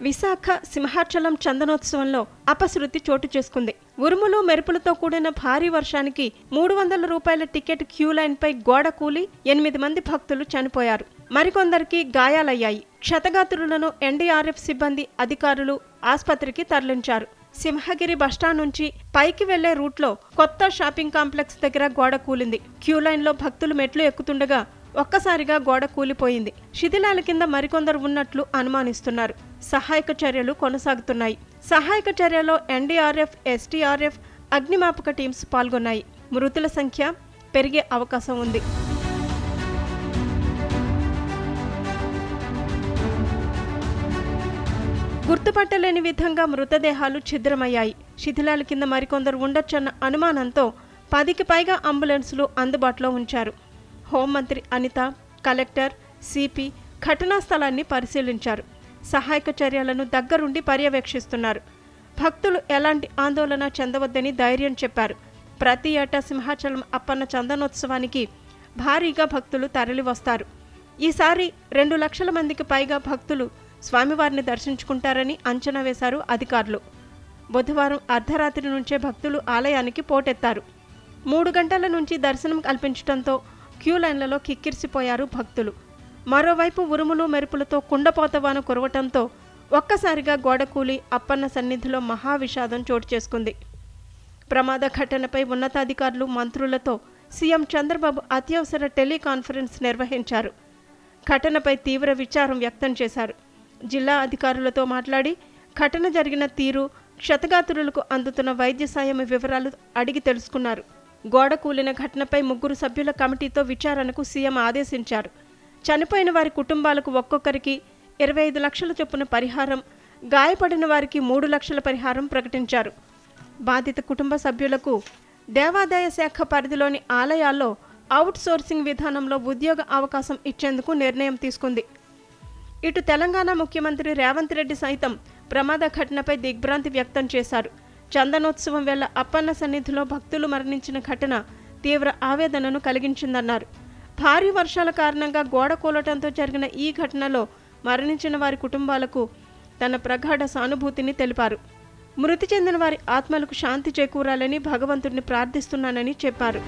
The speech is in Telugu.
విశాఖ సింహాచలం చందనోత్సవంలో అపశృతి చోటు చేసుకుంది. ఉరుములు మెరుపులతో కూడిన భారీ వర్షానికి 300 రూపాయల టికెట్ క్యూ లైన్ పై గోడ కూలి 8 మంది భక్తులు చనిపోయారు. మరికొందరికి గాయాలయ్యాయి. క్షతగాత్రులను ఎన్డీఆర్ఎఫ్ సిబ్బంది అధికారులు ఆస్పత్రికి తరలించారు. సింహగిరి బస్టాండ్ నుంచి పైకి వెళ్లే రూట్లో కొత్త షాపింగ్ కాంప్లెక్స్ దగ్గర గోడ కూలింది. క్యూ లైన్లో భక్తులు మెట్లు ఎక్కుతుండగా ఒక్కసారిగా గోడ కూలిపోయింది. శిథిలాల కింద మరికొందరు ఉన్నట్లు అనుమానిస్తున్నారు. సహాయక చర్యలు కొనసాగుతున్నాయి. సహాయక చర్యలో ఎన్డీఆర్ఎఫ్, ఎస్డీఆర్ఎఫ్, అగ్నిమాపక టీమ్స్ పాల్గొన్నాయి. మృతుల సంఖ్య పెరిగే అవకాశం ఉంది. గుర్తుపట్టలేని విధంగా మృతదేహాలు ఛిద్రమయ్యాయి. శిథిలాల కింద మరికొందరు ఉండొచ్చన్న అనుమానంతో 10కి పైగా అంబులెన్సులు అందుబాటులో ఉంచారు. హోంమంత్రి అనిత, కలెక్టర్, సిపి ఘటనా స్థలాన్ని పరిశీలించారు. సహాయక చర్యలను దగ్గరుండి పర్యవేక్షిస్తున్నారు. భక్తులు ఎలాంటి ఆందోళన చెందవద్దని ధైర్యం చెప్పారు. ప్రతి ఏటా సింహాచలం అప్పన్న చందనోత్సవానికి భారీగా భక్తులు తరలివస్తారు. ఈసారి 2 లక్షల మందికి పైగా భక్తులు స్వామివారిని దర్శించుకుంటారని అంచనా వేశారు అధికారులు. బుధవారం అర్ధరాత్రి నుంచే భక్తులు ఆలయానికి పోటెత్తారు. 3 గంటల నుంచి దర్శనం కల్పించడంతో క్యూ లైన్లలో కిక్కిరిసిపోయారు భక్తులు. మరోవైపు ఉరుములు మెరుపులతో కుండపోతవాన కురవటంతో ఒక్కసారిగా గోడకూలి అప్పన్న సన్నిధిలో మహావిషాదం చోటు చేసుకుంది. ప్రమాద ఘటనపై ఉన్నతాధికారులు, మంత్రులతో సీఎం చంద్రబాబు అత్యవసర టెలికాన్ఫరెన్స్ నిర్వహించారు. ఘటనపై తీవ్ర విచారం వ్యక్తం చేశారు. జిల్లా అధికారులతో మాట్లాడి ఘటన జరిగిన తీరు, క్షతగాత్రులకు అందుతున్న వైద్య సాయం వివరాలు అడిగి తెలుసుకున్నారు. గోడ కూలిన ఘటనపై 3 సభ్యుల కమిటీతో విచారణకు సీఎం ఆదేశించారు. చనిపోయిన వారి కుటుంబాలకు ఒక్కొక్కరికి 25 లక్షల చొప్పున పరిహారం, గాయపడిన వారికి 3 లక్షల పరిహారం ప్రకటించారు. బాధిత కుటుంబ సభ్యులకు దేవాదాయ శాఖ పరిధిలోని ఆలయాల్లో అవుట్ సోర్సింగ్ విధానంలో ఉద్యోగ అవకాశం ఇచ్చేందుకు నిర్ణయం తీసుకుంది. ఇటు తెలంగాణ ముఖ్యమంత్రి రేవంత్ రెడ్డి సైతం ప్రమాద ఘటనపై దిగ్భ్రాంతి వ్యక్తం చేశారు. చందనోత్సవం వేళ అప్పన్న సన్నిధిలో భక్తులు మరణించిన ఘటన తీవ్ర ఆవేదనను కలిగించిందన్నారు. భారీ వర్షాల కారణంగా గోడ కూలటంతో జరిగిన ఈ ఘటనలో మరణించిన వారి కుటుంబాలకు తన ప్రగాఢ సానుభూతిని తెలిపారు. మృతి చెందిన వారి ఆత్మలకు శాంతి చేకూరాలని భగవంతుడిని ప్రార్థిస్తున్నానని చెప్పారు.